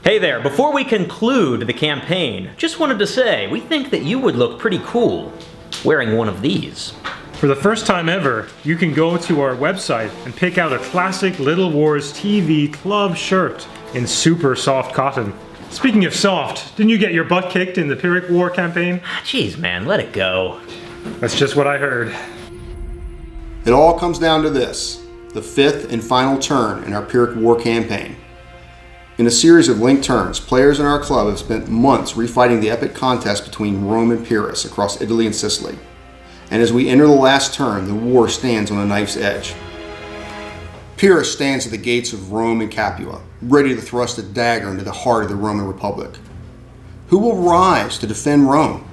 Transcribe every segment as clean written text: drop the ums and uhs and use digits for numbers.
Hey there, before we conclude the campaign, just wanted to say, we think that you would look pretty cool wearing one of these. For the first time ever, you can go to our website and pick out a classic Little Wars TV club shirt in super soft cotton. Speaking of soft, didn't you get your butt kicked in the Pyrrhic War campaign? Jeez, man, let it go. That's just what I heard. It all comes down to this, the fifth and final turn in our Pyrrhic War campaign. In a series of linked turns, players in our club have spent months refighting the epic contest between Rome and Pyrrhus across Italy and Sicily. And as we enter the last turn, the war stands on a knife's edge. Pyrrhus stands at the gates of Rome and Capua, ready to thrust a dagger into the heart of the Roman Republic. Who will rise to defend Rome?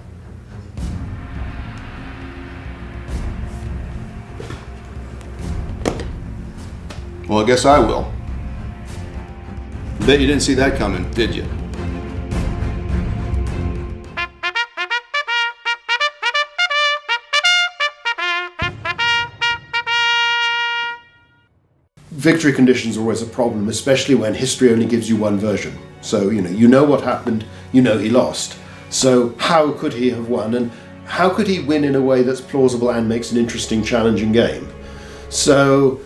Well, I guess I will. Bet you didn't see that coming, did you? Victory conditions are always a problem, especially when history only gives you one version. So, you know what happened, you know he lost. So how could he have won, and how could he win in a way that's plausible and makes an interesting, challenging game? So,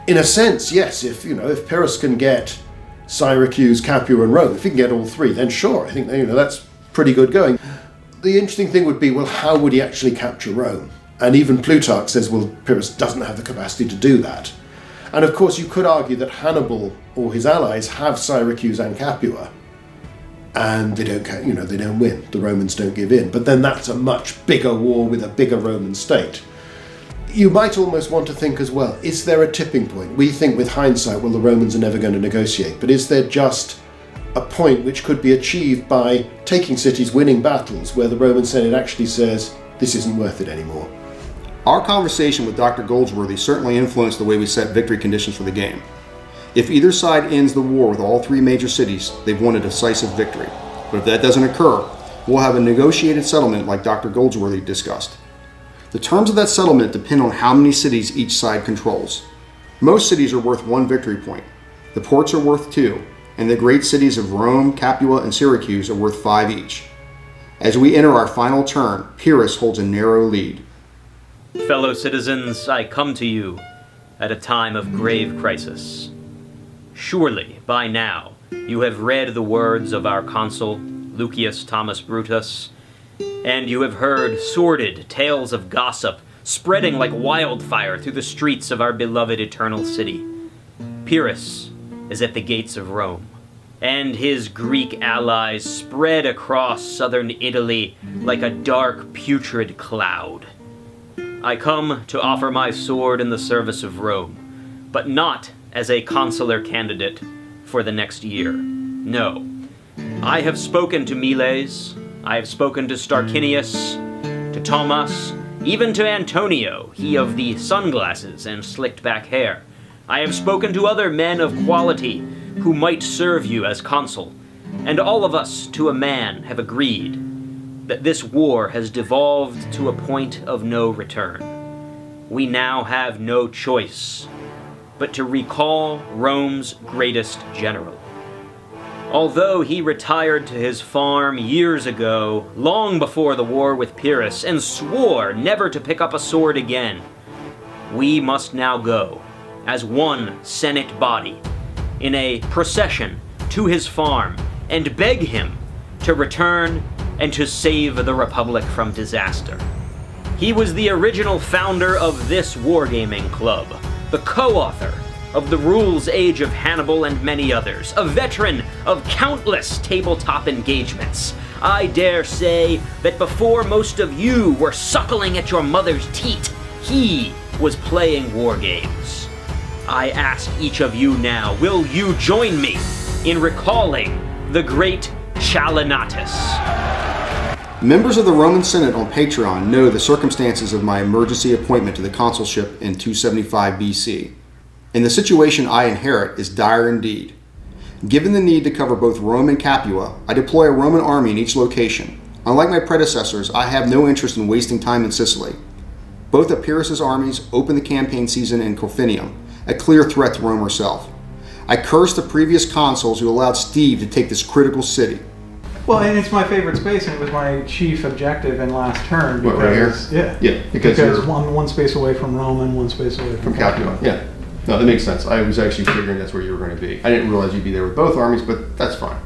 in a sense, yes, if Pyrrhus can get Syracuse, Capua and Rome, if he can get all three, then sure, I think that's pretty good going. The interesting thing would be, well, how would he actually capture Rome? And even Plutarch says, well, Pyrrhus doesn't have the capacity to do that. And of course, you could argue that Hannibal or his allies have Syracuse and Capua, and they don't win. The Romans don't give in. But then that's a much bigger war with a bigger Roman state. You might almost want to think as well, is there a tipping point? We think with hindsight, well, the Romans are never going to negotiate, but is there just a point which could be achieved by taking cities, winning battles, where the Roman Senate actually says, this isn't worth it anymore? Our conversation with Dr. Goldsworthy certainly influenced the way we set victory conditions for the game. If either side ends the war with all three major cities, they've won a decisive victory. But if that doesn't occur, we'll have a negotiated settlement like Dr. Goldsworthy discussed. The terms of that settlement depend on how many cities each side controls. Most cities are worth 1 victory point. The ports are worth 2, and the great cities of Rome, Capua, and Syracuse are worth 5 each. As we enter our final turn, Pyrrhus holds a narrow lead. Fellow citizens, I come to you at a time of grave crisis. Surely, by now, you have read the words of our consul, Lucius Thomas Brutus, and you have heard sordid tales of gossip spreading like wildfire through the streets of our beloved eternal city. Pyrrhus is at the gates of Rome, and his Greek allies spread across southern Italy like a dark, putrid cloud. I come to offer my sword in the service of Rome, but not as a consular candidate for the next year. No. I have spoken to Miles, I have spoken to Starquinius, to Thomas, even to Antonio, he of the sunglasses and slicked back hair. I have spoken to other men of quality who might serve you as consul, and all of us to a man have agreed that this war has devolved to a point of no return. We now have no choice but to recall Rome's greatest general. Although he retired to his farm years ago, long before the war with Pyrrhus, and swore never to pick up a sword again, we must now go, as one Senate body, in a procession to his farm, and beg him to return and to save the Republic from disaster. He was the original founder of this wargaming club, the co-author of the Rules Age of Hannibal and many others, a veteran of countless tabletop engagements. I dare say that before most of you were suckling at your mother's teat, he was playing war games. I ask each of you now, will you join me in recalling the great Chalanatus? Members of the Roman Senate on Patreon know the circumstances of my emergency appointment to the consulship in 275 BC. And the situation I inherit is dire indeed. Given the need to cover both Rome and Capua, I deploy a Roman army in each location. Unlike my predecessors, I have no interest in wasting time in Sicily. Both of Pyrrhus's armies open the campaign season in Corfinium, a clear threat to Rome herself. I curse the previous consuls who allowed Steve to take this critical city. Well, and it's my favorite space, and it was my chief objective in last turn. What, right here? Yeah. Yeah, because Because you're one space away from Rome and one space away from from Capua. Yeah. No, that makes sense. I was actually figuring that's where you were going to be. I didn't realize you'd be there with both armies, but that's fine.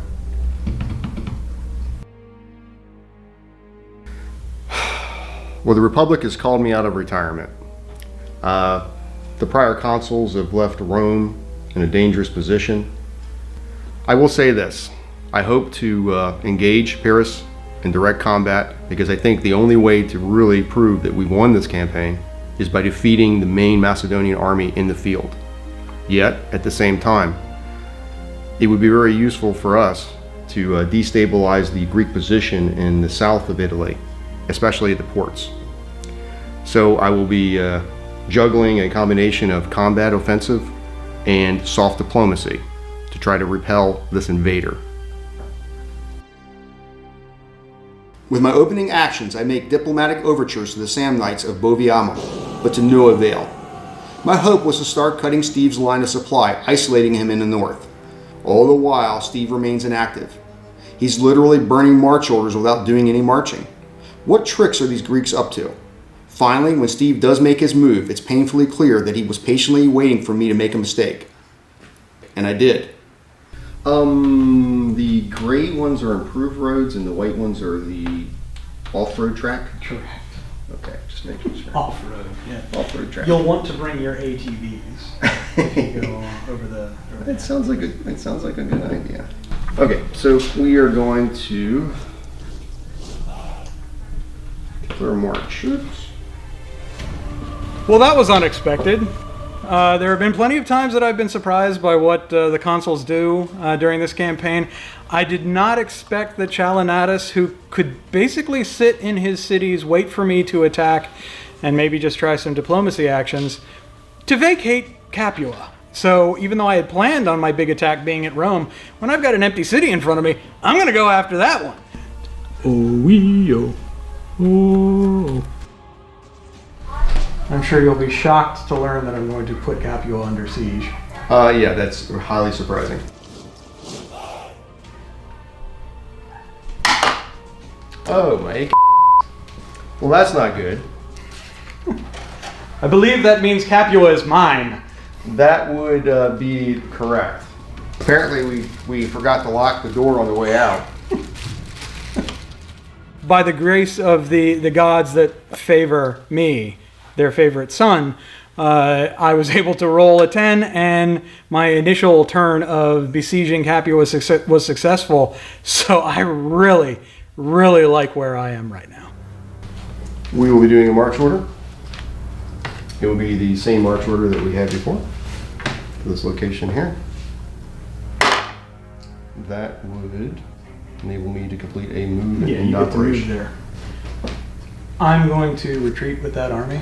Well, the Republic has called me out of retirement. The prior consuls have left Rome in a dangerous position. I will say this. I hope to engage Pyrrhus in direct combat because I think the only way to really prove that we've won this campaign is by defeating the main Macedonian army in the field. Yet, at the same time, it would be very useful for us to destabilize the Greek position in the south of Italy, especially at the ports. So I will be juggling a combination of combat offensive and soft diplomacy to try to repel this invader. With my opening actions, I make diplomatic overtures to the Samnites of Boviamo, but to no avail. My hope was to start cutting Steve's line of supply, isolating him in the north. All the while, Steve remains inactive. He's literally burning march orders without doing any marching. What tricks are these Greeks up to? Finally, when Steve does make his move, it's painfully clear that he was patiently waiting for me to make a mistake. And I did. The gray ones are improved roads and the white ones are the off-road track? Correct. Okay, just making sure. Off-road, yeah. Off-road track. You'll want to bring your ATVs if you go over the... That sounds like a good idea. Okay, so we are going to declare march. Well, that was unexpected. There have been plenty of times that I've been surprised by what the consuls do during this campaign. I did not expect that Chalanatus, who could basically sit in his cities, wait for me to attack, and maybe just try some diplomacy actions, to vacate Capua. So even though I had planned on my big attack being at Rome, when I've got an empty city in front of me, I'm going to go after that one. Oh. I'm sure you'll be shocked to learn that I'm going to put Capua under siege. Yeah, that's highly surprising. Oh, my. Well, that's not good. I believe that means Capua is mine. That would be correct. Apparently, we forgot to lock the door on the way out. By the grace of the gods that favor me, their favorite son, I was able to roll a 10, and my initial turn of besieging Capua was successful. So I really, really like where I am right now. We will be doing a march order. It will be the same march order that we had before for this location here. That would enable me to complete a move and end operation. There. I'm going to retreat with that army.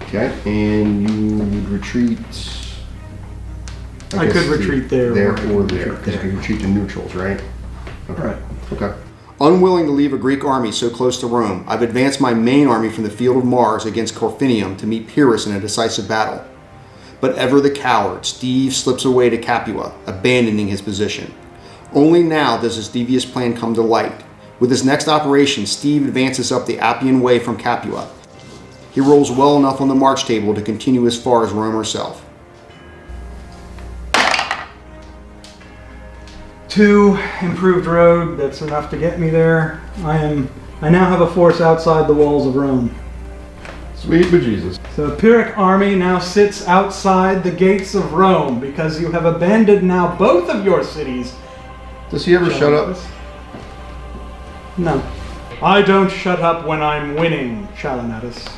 Okay, and you would retreat. I could retreat there or there, because you can retreat to neutrals, right? Okay. Right. Okay. Unwilling to leave a Greek army so close to Rome, I've advanced my main army from the field of Mars against Corfinium to meet Pyrrhus in a decisive battle. But ever the coward, Steve slips away to Capua, abandoning his position. Only now does his devious plan come to light. With his next operation, Steve advances up the Appian Way from Capua. He rolls well enough on the march table to continue as far as Rome herself. 2 improved road, that's enough to get me there. I now have a force outside the walls of Rome. Sweet bejesus. So the Pyrrhic army now sits outside the gates of Rome because you have abandoned now both of your cities. Does he ever shut up? No. I don't shut up when I'm winning, Chalanatus.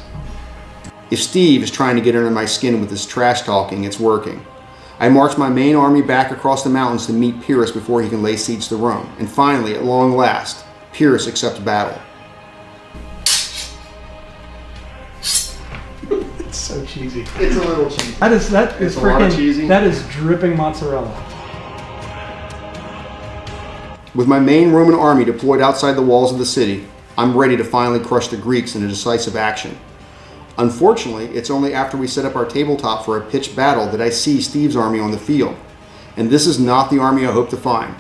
If Steve is trying to get under my skin with his trash talking, it's working. I march my main army back across the mountains to meet Pyrrhus before he can lay siege to Rome. And finally, at long last, Pyrrhus accepts battle. It's so cheesy. It's a little cheesy. That is a lot of cheesy. That is dripping mozzarella. With my main Roman army deployed outside the walls of the city, I'm ready to finally crush the Greeks in a decisive action. Unfortunately, it's only after we set up our tabletop for a pitched battle that I see Steve's army on the field. And this is not the army I hope to find.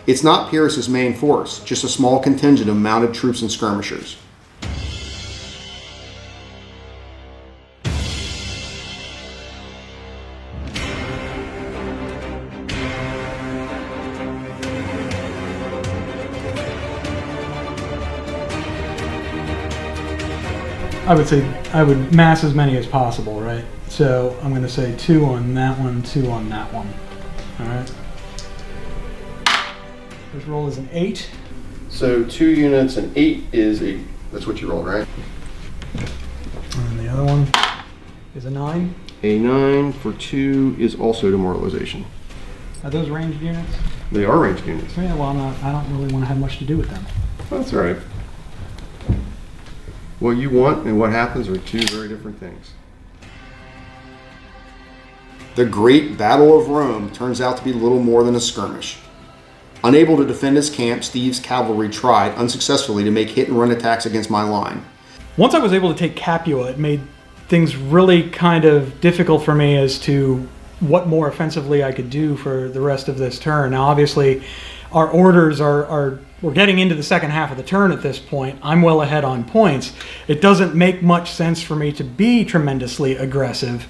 It's not Pyrrhus' main force, just a small contingent of mounted troops and skirmishers. I would say I would mass as many as possible, right? So I'm going to say 2 on that one, 2 on that one. All right. First roll is an 8. So 2 units and 8 is a... That's what you rolled, right? And the other one is a 9. A 9 for 2 is also demoralization. Are those ranged units? They are ranged units. Yeah, well, I don't really want to have much to do with them. That's all right. What you want and what happens are 2 very different things. The Great Battle of Rome turns out to be little more than a skirmish. Unable to defend his camp, Steve's cavalry tried unsuccessfully to make hit-and-run attacks against my line. Once I was able to take Capua, it made things really kind of difficult for me as to what more offensively I could do for the rest of this turn. Now, obviously, our orders we're getting into the second half of the turn at this point. I'm well ahead on points. It doesn't make much sense for me to be tremendously aggressive.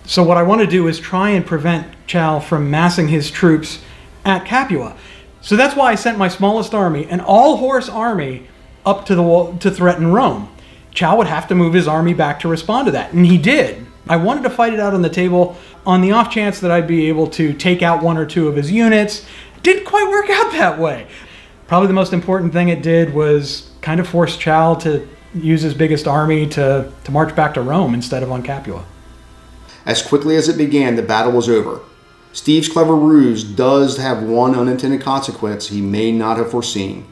So what I want to do is try and prevent Chal from massing his troops at Capua. So that's why I sent my smallest army, an all-horse army, up to the wall to threaten Rome. Chal would have to move his army back to respond to that, and he did. I wanted to fight it out on the table on the off chance that I'd be able to take out 1 or 2 of his units. Didn't quite work out that way. Probably the most important thing it did was kind of force Chal to use his biggest army to march back to Rome instead of on Capua. As quickly as it began, the battle was over. Steve's clever ruse does have one unintended consequence he may not have foreseen.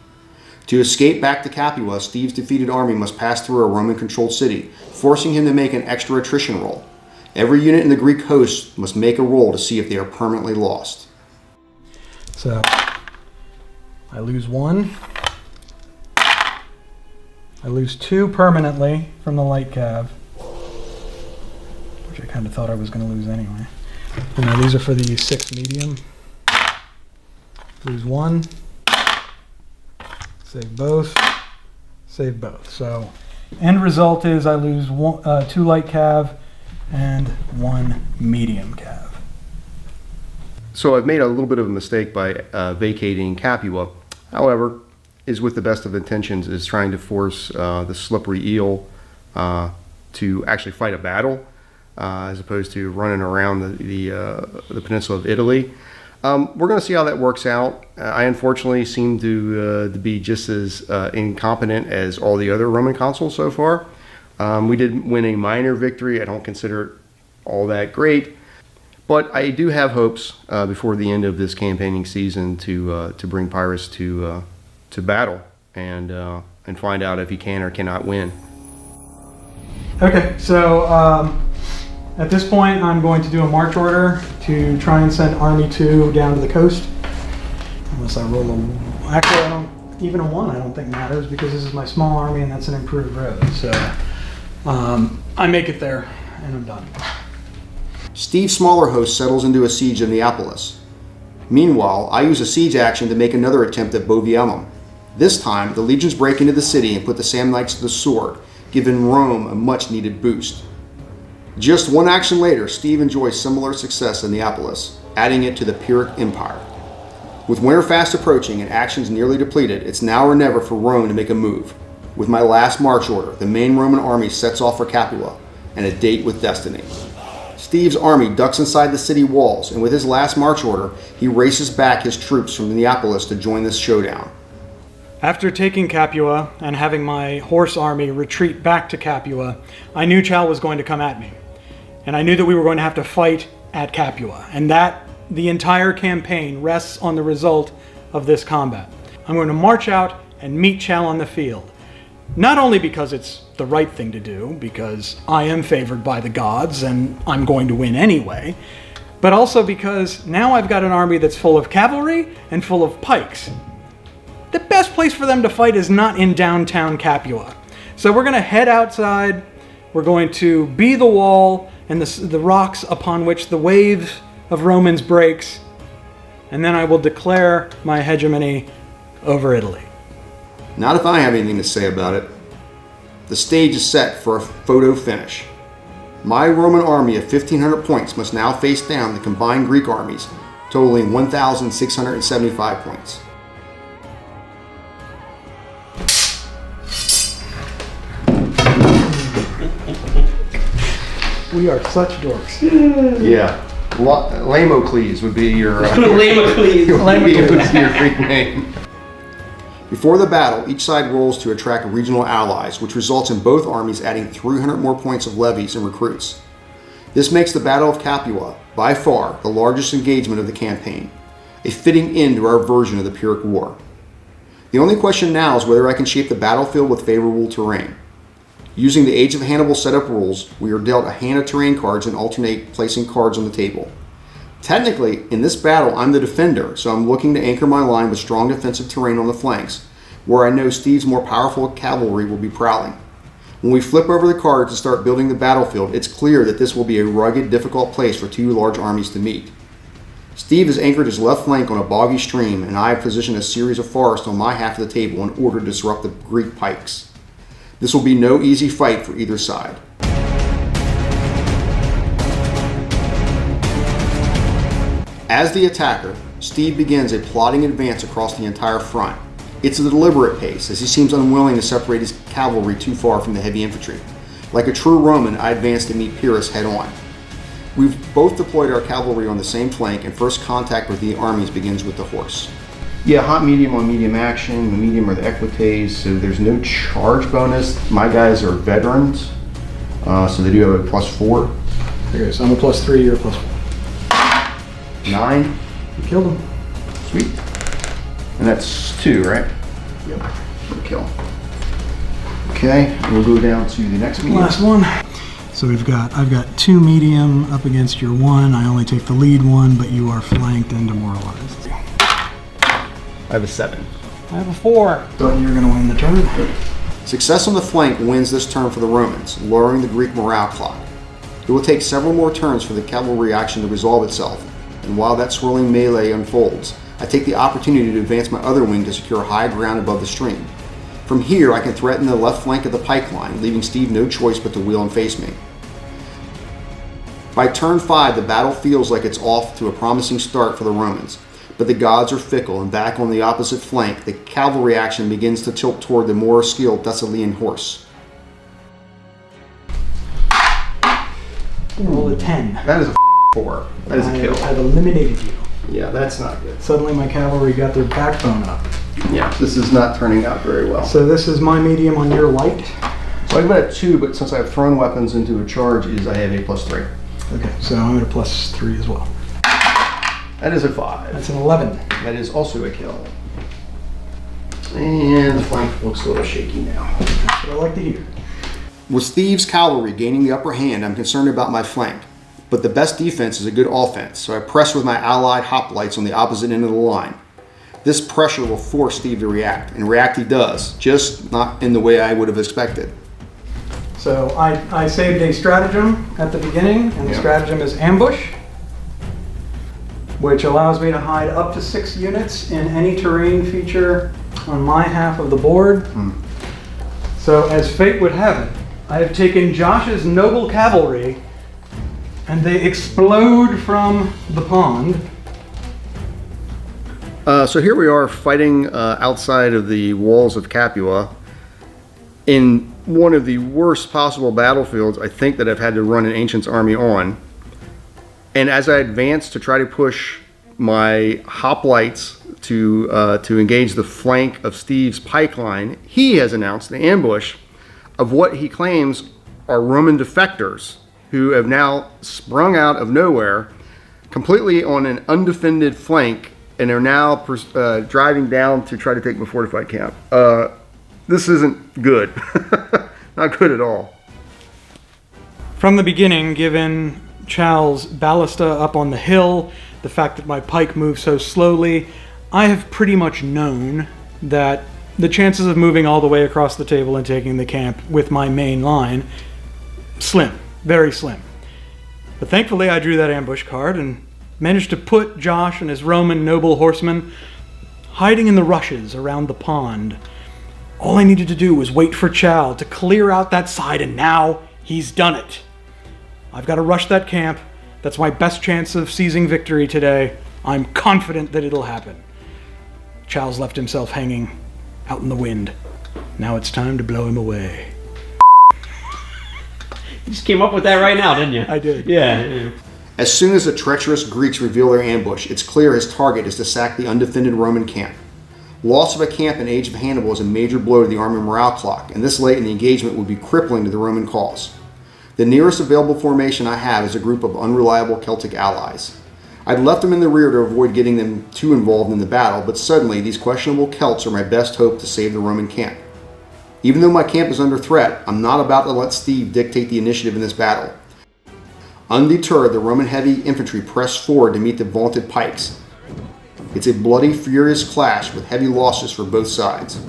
To escape back to Capua, Steve's defeated army must pass through a Roman-controlled city, forcing him to make an extra attrition roll. Every unit in the Greek host must make a roll to see if they are permanently lost. So I lose 1. I lose 2 permanently from the light cav, which I kind of thought I was going to lose anyway. And now these are for the 6 medium. Lose 1. Save both. Save both. So end result is I lose 2 light cav and 1 medium cav. So I've made a little bit of a mistake by vacating Capua. However, is with the best of intentions, is trying to force the slippery eel to actually fight a battle as opposed to running around the peninsula of Italy. We're going to see how that works out. I unfortunately seem to be just as incompetent as all the other Roman consuls so far. We did win a minor victory. I don't consider it all that great. But I do have hopes before the end of this campaigning season to bring Pyrrhus to battle and find out if he can or cannot win. Okay, so at this point I'm going to do a march order to try and send Army 2 down to the coast. Unless I roll actually I don't, even a 1 I don't think matters because this is my small army and that's an improved road. So I make it there and I'm done. Steve's smaller host settles into a siege of Neapolis. Meanwhile, I use a siege action to make another attempt at Boviellum. This time, the legions break into the city and put the Samnites to the sword, giving Rome a much-needed boost. Just 1 action later, Steve enjoys similar success in Neapolis, adding it to the Pyrrhic Empire. With winter fast approaching and actions nearly depleted, it's now or never for Rome to make a move. With my last march order, the main Roman army sets off for Capua, and a date with destiny. Steve's army ducks inside the city walls, and with his last march order, he races back his troops from Neapolis to join this showdown. After taking Capua and having my horse army retreat back to Capua, I knew Chal was going to come at me. And I knew that we were going to have to fight at Capua, and that the entire campaign rests on the result of this combat. I'm going to march out and meet Chal on the field. Not only because it's the right thing to do, because I am favored by the gods and I'm going to win anyway, but also because now I've got an army that's full of cavalry and full of pikes. The best place for them to fight is not in downtown Capua. So we're going to head outside We're going to be the wall and the rocks upon which the wave of Romans breaks, and then I will declare my hegemony over Italy. Not if I have anything to say about it. The stage is set for a photo finish. My Roman army of 1,500 points must now face down the combined Greek armies, totaling 1,675 points. We are such dorks. Yeah. Lamocles would be your Lamocles. your Greek name. Before the battle, each side rolls to attract regional allies, which results in both armies adding 300 more points of levies and recruits. This makes the Battle of Capua, by far, the largest engagement of the campaign, a fitting end to our version of the Pyrrhic War. The only question now is whether I can shape the battlefield with favorable terrain. Using the Age of Hannibal setup rules, we are dealt a hand of terrain cards and alternate placing cards on the table. Technically, in this battle, I'm the defender, so I'm looking to anchor my line with strong defensive terrain on the flanks, where I know Steve's more powerful cavalry will be prowling. When we flip over the cards and start building the battlefield, it's clear that this will be a rugged, difficult place for two large armies to meet. Steve has anchored his left flank on a boggy stream, and I have positioned a series of forests on my half of the table in order to disrupt the Greek pikes. This will be no easy fight for either side. As the attacker, Steve begins a plodding advance across the entire front. It's a deliberate pace, as he seems unwilling to separate his cavalry too far from the heavy infantry. Like a true Roman, I advance to meet Pyrrhus head-on. We've both deployed our cavalry on the same flank, and first contact with the armies begins with the horse. Yeah, hot medium on medium action. The medium are the equites, so there's no charge bonus. My guys are veterans, so they do have a +4. Okay, so I'm a +3, you're a +4. 9. You killed him. Sweet. And that's 2, right? Yep. Good kill. Okay, we'll go down to the next medium. Last one. So I've got 2 medium up against your 1. I only take the lead one, but you are flanked and demoralized. I have a 7. I have a 4. Thought you were going to win the turn. Success on the flank wins this turn for the Romans, lowering the Greek morale clock. It will take several more turns for the cavalry action to resolve itself, and while that swirling melee unfolds, I take the opportunity to advance my other wing to secure high ground above the stream. From here, I can threaten the left flank of the pike line, leaving Steve no choice but to wheel and face me. By turn 5, the battle feels like it's off to a promising start for the Romans, but the gods are fickle, and back on the opposite flank, the cavalry action begins to tilt toward the more skilled Thessalian horse. Roll a 10. That is a 4. That is a kill. I've eliminated you. Yeah, that's not good. Suddenly my cavalry got their backbone up. Yeah, this is not turning out very well. So this is my medium on your light. So I've got a 2, but since I've thrown weapons into a charge, I have a +3. Okay, so I'm at a +3 as well. That is a 5. That's an 11. That is also a kill. And the flank looks a little shaky now. That's what I like to hear. With Steve's cavalry gaining the upper hand, I'm concerned about my flank. But the best defense is a good offense, so I press with my allied hoplites on the opposite end of the line. This pressure will force Steve to react, and react he does, just not in the way I would have expected. So I saved a stratagem at the beginning, and the stratagem is ambush, which allows me to hide up to 6 units in any terrain feature on my half of the board. So as fate would have it, I have taken Josh's noble cavalry, and they explode from the pond. So here we are fighting outside of the walls of Capua in one of the worst possible battlefields I think that I've had to run an Ancient's army on. And as I advance to try to push my hoplites to engage the flank of Steve's pike line, he has announced the ambush of what he claims are Roman defectors who have now sprung out of nowhere completely on an undefended flank and are now driving down to try to take my fortified camp. This isn't good. Not good at all. From the beginning, given Chal's ballista up on the hill, the fact that my pike moves so slowly, I have pretty much known that the chances of moving all the way across the table and taking the camp with my main line slim, very slim. But thankfully I drew that ambush card and managed to put Josh and his Roman noble horsemen hiding in the rushes around the pond. All I needed to do was wait for Chal to clear out that side, and now he's done it. I've got to rush that camp. That's my best chance of seizing victory today. I'm confident that it'll happen. Chal's left himself hanging out in the wind. Now it's time to blow him away. You just came up with that right now, didn't you? I did. Yeah. As soon as the treacherous Greeks reveal their ambush, it's clear his target is to sack the undefended Roman camp. Loss of a camp in Age of Hannibal is a major blow to the army morale clock, and this late in the engagement would be crippling to the Roman cause. The nearest available formation I have is a group of unreliable Celtic allies. I'd left them in the rear to avoid getting them too involved in the battle, but suddenly these questionable Celts are my best hope to save the Roman camp. Even though my camp is under threat, I'm not about to let Steve dictate the initiative in this battle. Undeterred, the Roman heavy infantry press forward to meet the vaunted pikes. It's a bloody, furious clash with heavy losses for both sides.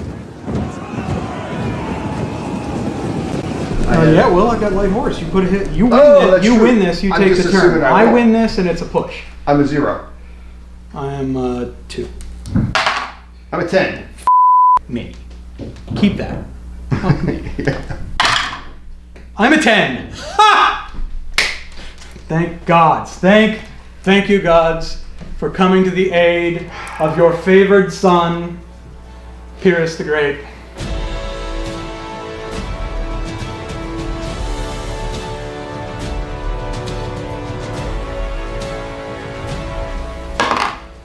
Yeah, well, I got light horse. You put a hit. You win. that's You true. win this. You I'm take just the assuming turn. I I will. win this, and it's a push. I'm a 0. I'm 2. I'm a 10. Me. Keep that. Fuck me. I'm a 10. Ha! Thank gods. Thank you, gods, for coming to the aid of your favored son, Pyrrhus the Great.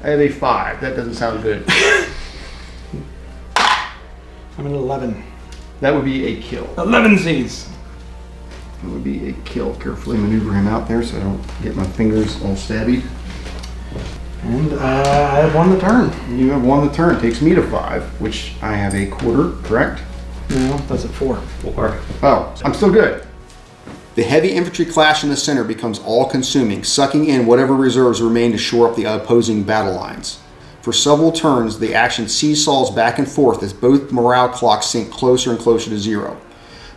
I have a 5. That doesn't sound good. I'm an 11. That would be a kill. 11 Z's. That would be a kill. Carefully maneuver him out there so I don't get my fingers all stabby. And I have won the turn. You have won the turn. Takes me to 5, which I have a quarter, correct? No, that's at 4. 4. Oh, I'm still good. The heavy infantry clash in the center becomes all-consuming, sucking in whatever reserves remain to shore up the opposing battle lines. For several turns, the action seesaws back and forth as both morale clocks sink closer and closer to 0.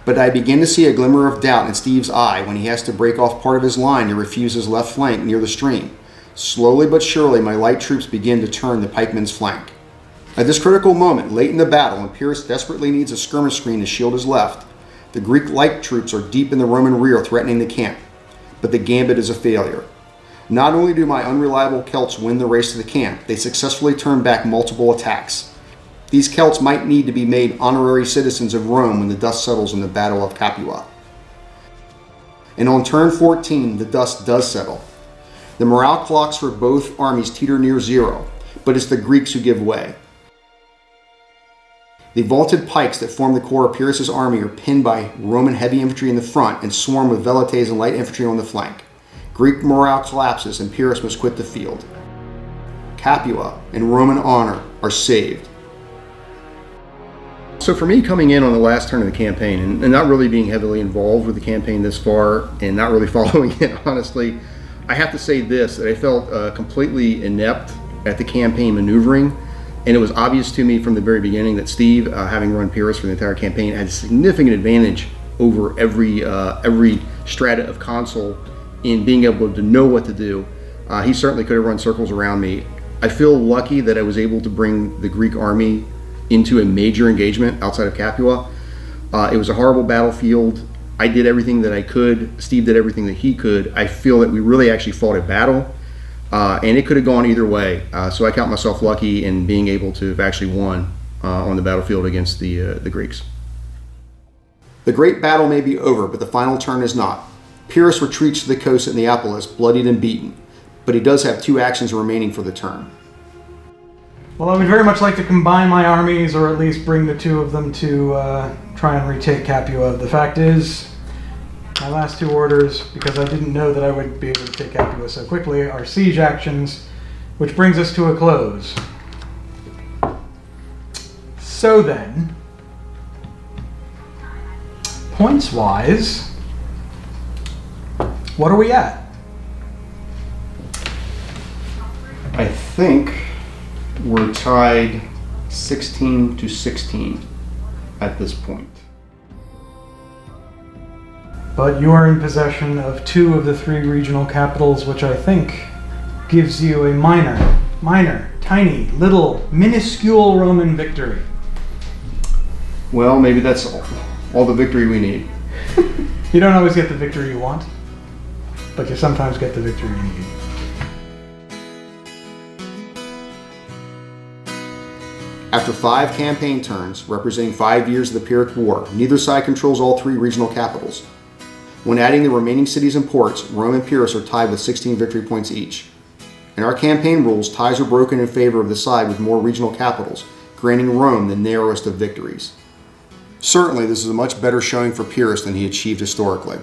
But I begin to see a glimmer of doubt in Steve's eye when he has to break off part of his line to refuse his left flank near the stream. Slowly but surely, my light troops begin to turn the pikemen's flank. At this critical moment, late in the battle, when Pyrrhus desperately needs a skirmish screen to shield his left, the Greek light troops are deep in the Roman rear threatening the camp. But the gambit is a failure. Not only do my unreliable Celts win the race to the camp, they successfully turn back multiple attacks. These Celts might need to be made honorary citizens of Rome when the dust settles in the Battle of Capua. And on turn 14, the dust does settle. The morale clocks for both armies teeter near 0, but it's the Greeks who give way. The vaulted pikes that form the core of Pyrrhus' army are pinned by Roman heavy infantry in the front and swarm with velites and light infantry on the flank. Greek morale collapses and Pyrrhus must quit the field. Capua and Roman honor are saved. So for me, coming in on the last turn of the campaign and not really being heavily involved with the campaign this far and not really following it, honestly, I have to say this, that I felt completely inept at the campaign maneuvering. And it was obvious to me from the very beginning that Steve, having run Pyrrhus for the entire campaign, had a significant advantage over every strata of consul in being able to know what to do. He certainly could have run circles around me. I feel lucky that I was able to bring the Greek army into a major engagement outside of Capua. It was a horrible battlefield. I did everything that I could. Steve did everything that he could. I feel that we really actually fought a battle. And it could have gone either way. So I count myself lucky in being able to have actually won on the battlefield against the Greeks. The great battle may be over, but the final turn is not. Pyrrhus retreats to the coast at Neapolis, bloodied and beaten, but he does have 2 actions remaining for the turn. Well, I would very much like to combine my armies, or at least bring the 2 of them to try and retake Capua. The fact is, my last 2 orders, because I didn't know that I would be able to take Capua so quickly, are siege actions, which brings us to a close. So then, points-wise, what are we at? I think we're tied 16 to 16 at this point. But you are in possession of 2 of the 3 regional capitals, which I think gives you a minor, tiny, little, minuscule Roman victory. Well, maybe that's all the victory we need. You don't always get the victory you want, but you sometimes get the victory you need. After 5 campaign turns, representing 5 years of the Pyrrhic War, neither side controls all 3 regional capitals. When adding the remaining cities and ports, Rome and Pyrrhus are tied with 16 victory points each. In our campaign rules, ties are broken in favor of the side with more regional capitals, granting Rome the narrowest of victories. Certainly, this is a much better showing for Pyrrhus than he achieved historically.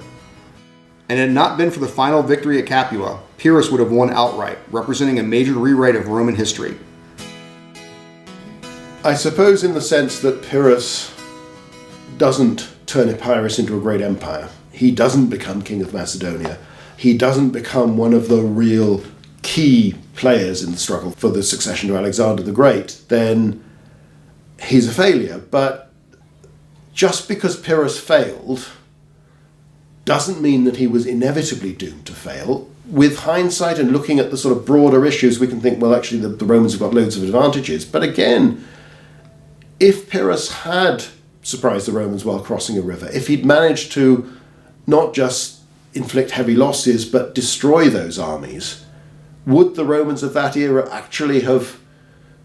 And had it not been for the final victory at Capua, Pyrrhus would have won outright, representing a major rewrite of Roman history. I suppose in the sense that Pyrrhus doesn't turn Epirus into a great empire. He doesn't become king of Macedonia. He doesn't become one of the real key players in the struggle for the succession to Alexander the Great. Then he's a failure. But just because Pyrrhus failed doesn't mean that he was inevitably doomed to fail. With hindsight and looking at the sort of broader issues, we can think, well, actually the Romans have got loads of advantages. But again, if Pyrrhus had surprised the Romans while crossing a river, if he'd managed to not just inflict heavy losses but destroy those armies, would the Romans of that era actually have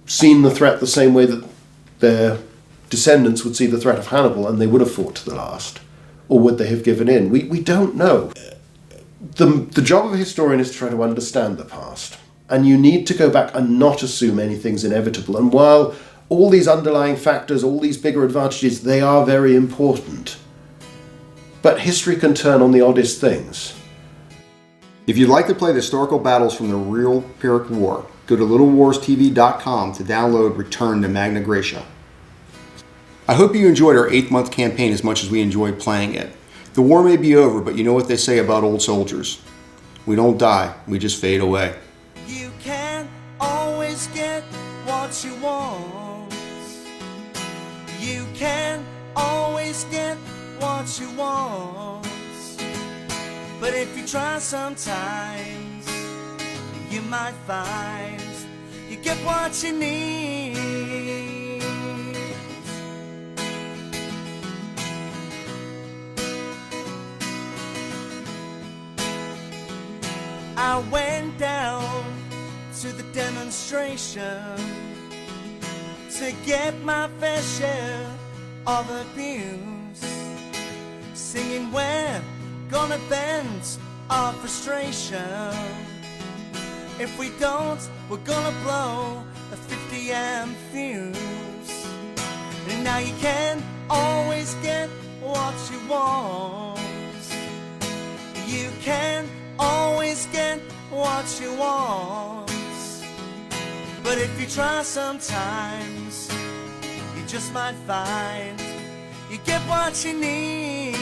seen the threat the same way that their descendants would see the threat of Hannibal, and they would have fought to the last? Or would they have given in? We don't know. The job of a historian is to try to understand the past. And you need to go back and not assume anything's inevitable. And while all these underlying factors, all these bigger advantages, they are very important. But history can turn on the oddest things. If you'd like to play the historical battles from the real Pyrrhic War, go to littlewarstv.com to download Return to Magna Graecia. I hope you enjoyed our 8th-month campaign as much as we enjoyed playing it. The war may be over, but you know what they say about old soldiers. We don't die, we just fade away. You can't always get what you want. You can't always get what you want. But if you try sometimes, you might find you get what you need. I went down to the demonstration to get my fair share of abuse, singing we're gonna vent our frustration. If we don't, we're gonna blow a 50 amp fuse. And now you can't always get what you want. You can't always get what you want. But if you try sometimes, you just might find you get what you need.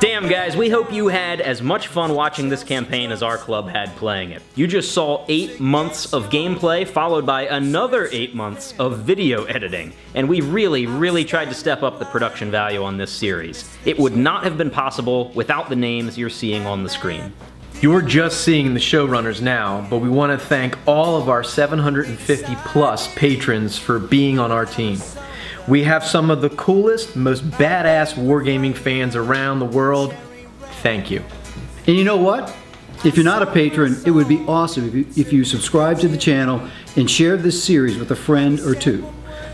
Damn, guys, we hope you had as much fun watching this campaign as our club had playing it. You just saw 8 months of gameplay, followed by another 8 months of video editing, and we really tried to step up the production value on this series. It would not have been possible without the names you're seeing on the screen. You're just seeing the showrunners now, but we want to thank all of our 750 plus patrons for being on our team. We have some of the coolest, most badass wargaming fans around the world. Thank you. And you know what? If you're not a patron, it would be awesome if you subscribe to the channel and share this series with a friend or two.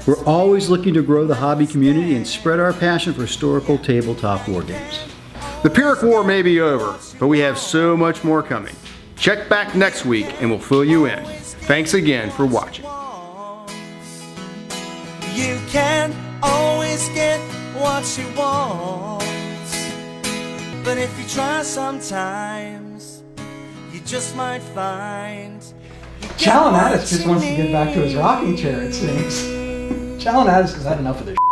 We're always looking to grow the hobby community and spread our passion for historical tabletop wargames. The Pyrrhic War may be over, but we have so much more coming. Check back next week and we'll fill you in. Thanks again for watching. You can't always get what you want. But if you try sometimes, you just might find Chalanatus just wants to get back to his rocking chair, it seems. Challenatus has had enough of this.